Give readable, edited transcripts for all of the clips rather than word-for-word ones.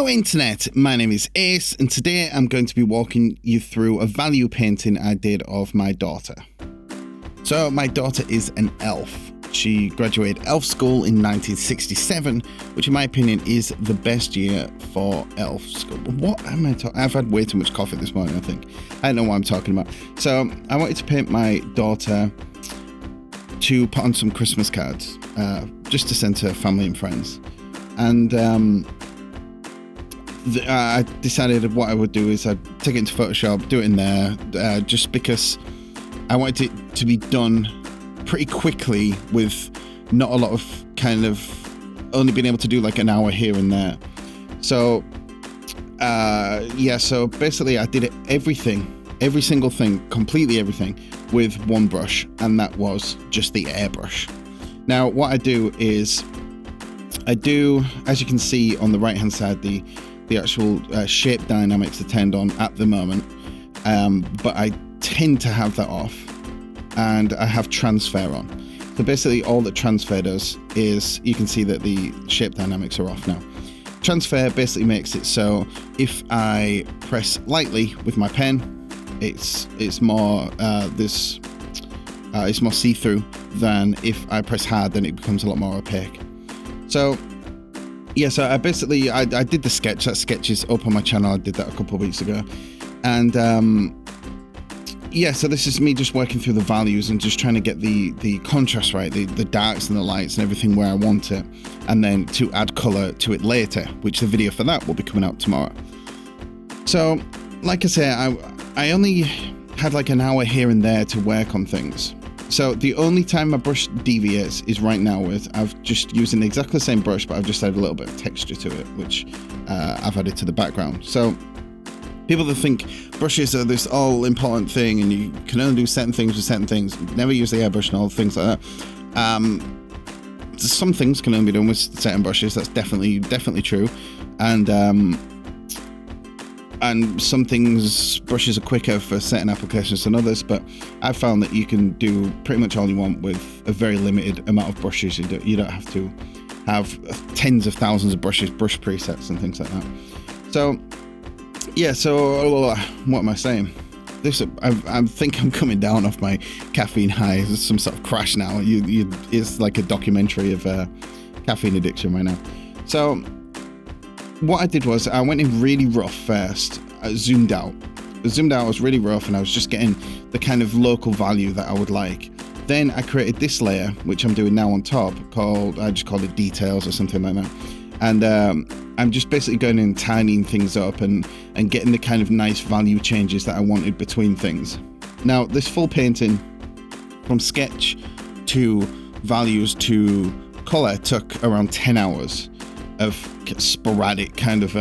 Hello Internet, my name is Ace and today I'm going to be walking you through a value painting I did of my daughter. So my daughter is an elf. She graduated elf school in 1967, which in my opinion is the best year for elf school. What am I talking? I've had way too much coffee this morning, I think. I don't know what I'm talking about. So I wanted to paint my daughter to put on some Christmas cards, just to send to family and friends. And I decided what I would do is I'd take it into Photoshop, do it in there, just because I wanted it to be done pretty quickly with not a lot of kind of only being able to do like an hour here and there. So so basically I did it every single thing, completely everything with one brush, and that was just the airbrush. Now what I do is as you can see on the right hand side, the actual shape dynamics are turned on at the moment, but I tend to have that off, and I have transfer on. So basically all that transfer does is you can see that the shape dynamics are off now. Transfer basically makes it so if I press lightly with my pen, it's more it's more see-through than if I press hard, then it becomes a lot more opaque. So yeah, so I did the sketch. That sketch is up on my channel. I did that a couple of weeks ago. And so this is me just working through the values and just trying to get the contrast right, the darks and the lights and everything where I want it, and then to add color to it later, which the video for that will be coming out tomorrow. So like I say, I only had like an hour here and there to work on things. So the only time my brush deviates is right now with I've just using exactly the same brush, but I've just added a little bit of texture to it, which I've added to the background. So people that think brushes are this all important thing and you can only do certain things with certain things, never use the airbrush and all things like that. Some things can only be done with certain brushes. That's definitely true. And some things, brushes are quicker for certain applications than others, but I've found that you can do pretty much all you want with a very limited amount of brushes. You don't have to have tens of thousands of brushes, brush presets and things like that. So yeah, so what am I saying? I think I'm coming down off my caffeine high. There's some sort of crash now. It's like a documentary of caffeine addiction right now. So what I did was I went in really rough first. I zoomed out. I was really rough and I was just getting the kind of local value that I would like. Then I created this layer, which I'm doing now on top, I just called it details or something like that. And I'm just basically going in and tidying things up and getting the kind of nice value changes that I wanted between things. Now this full painting from sketch to values to color took around 10 hours of sporadic kind of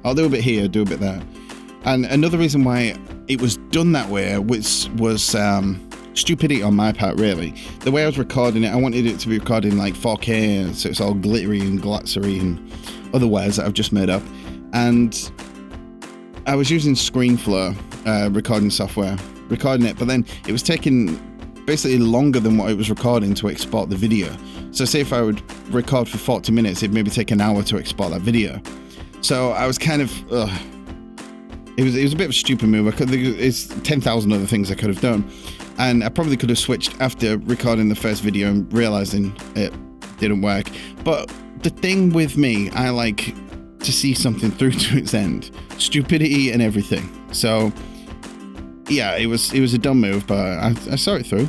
I'll do a bit here, do a bit there. And another reason why it was done that way was stupidity on my part, really. The way I was recording it, I wanted it to be recording like 4K, so it's all glittery and glitzery and other words that I've just made up. And I was using ScreenFlow recording software, recording it, but then it was taking basically longer than what it was recording to export the video. So say if I would record for 40 minutes, it'd maybe take an hour to export that video. So I was kind of, it was a bit of a stupid move. It's 10,000 other things I could have done. And I probably could have switched after recording the first video and realizing it didn't work. But the thing with me, I like to see something through to its end. Stupidity and everything. So yeah, it was a dumb move, but I saw it through.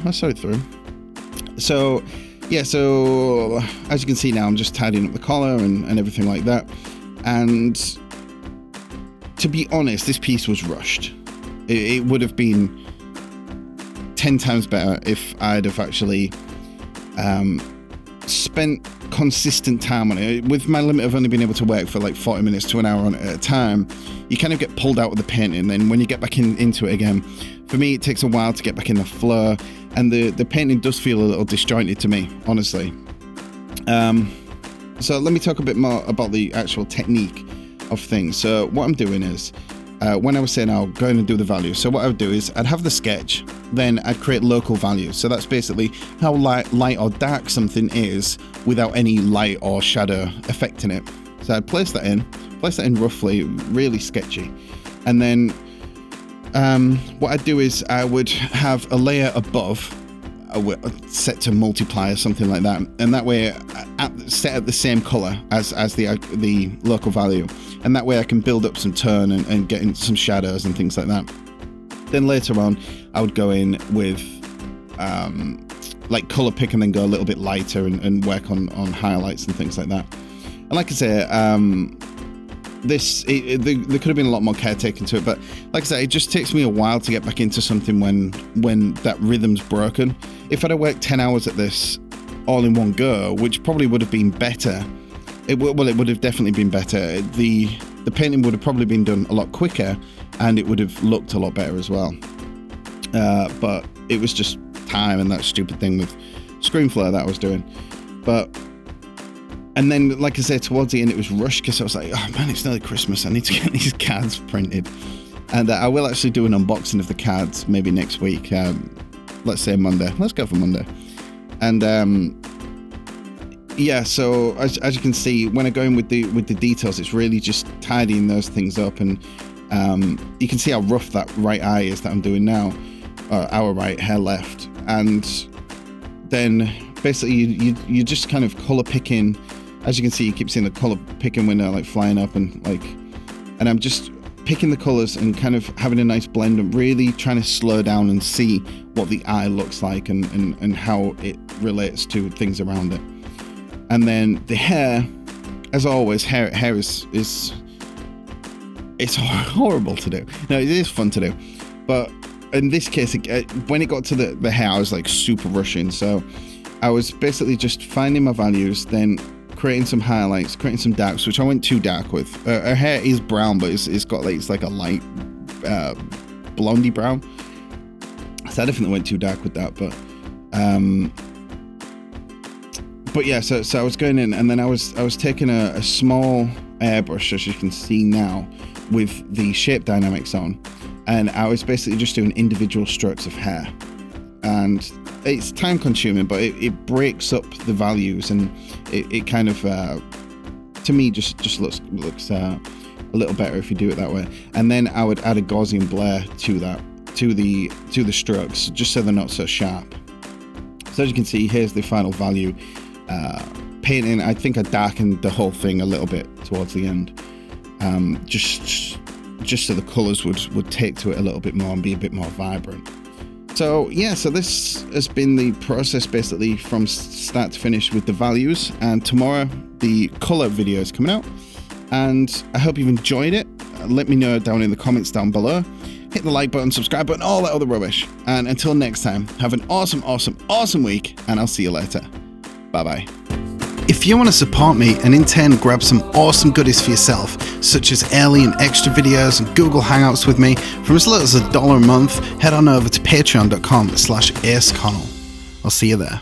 So yeah, so as you can see now, I'm just tidying up the collar and everything like that. And to be honest, this piece was rushed. It would have been 10 times better if I'd have actually spent consistent time on it. With my limit of only being able to work for like 40 minutes to an hour on it at a time, you kind of get pulled out of the painting. And then when you get back into it again, for me, it takes a while to get back in the flow. And the painting does feel a little disjointed to me, honestly. So let me talk a bit more about the actual technique of things. So what I'm doing is, when I was saying I'll go in and do the values, so what I would do is I'd have the sketch, then I'd create local values. So that's basically how light or dark something is without any light or shadow affecting it. So I'd place that in place that in roughly, really sketchy. And then what I'd do is I would have a layer above set to multiply or something like that, and that way set at the same color as the local value, and that way I can build up some turn and get in some shadows and things like that. Then later on I would go in with like color pick and then go a little bit lighter and work on highlights and things like that. And like I say, there could have been a lot more care taken to it, but like I said, it just takes me a while to get back into something when that rhythm's broken. If I'd have worked 10 hours at this all in one go, which probably would have been better, it would have definitely been better. The painting would have probably been done a lot quicker, and it would have looked a lot better as well. But it was just time and that stupid thing with ScreenFlow that I was doing. And then, like I said, towards the end, it was rushed because I was like, oh man, it's nearly Christmas. I need to get these cards printed. And I will actually do an unboxing of the cards maybe next week. Let's say Monday. Let's go for Monday. And yeah, so as you can see, when I go in with the details, it's really just tidying those things up. And you can see how rough that right eye is that I'm doing now. Our right, hair left. And then basically you just kind of color picking. As you can see, you keep seeing the color picking window like flying up, and I'm just picking the colors and kind of having a nice blend and really trying to slow down and see what the eye looks like and how it relates to things around it. And then the hair, as always, hair is it's horrible to do. No, it is fun to do, but in this case, when it got to the hair, I was like super rushing. So I was basically just finding my values, then creating some highlights, creating some darks, which I went too dark with. Her hair is brown, but it's got like, it's like a light blondie brown. So I definitely went too dark with that, but yeah, so I was going in, and then I was taking a small airbrush, as you can see now, with the shape dynamics on, and I was basically just doing individual strokes of hair. And it's time consuming, but it breaks up the values, and it kind of to me just looks a little better if you do it that way. And then I would add a Gaussian blur to that, to the strokes, just so they're not so sharp. So as you can see, here's the final value. Painting, I think I darkened the whole thing a little bit towards the end, just so the colors would take to it a little bit more and be a bit more vibrant. So yeah, so this has been the process basically from start to finish with the values, and tomorrow the color video is coming out, and I hope you've enjoyed it. Let me know down in the comments down below. Hit the like button, subscribe button, all that other rubbish. And until next time, have an awesome week, and I'll see you later. Bye-bye. If you want to support me and in turn grab some awesome goodies for yourself, such as early and extra videos and Google Hangouts with me from as little as $1 a month, head on over to patreon.com/aceconnell. I'll see you there.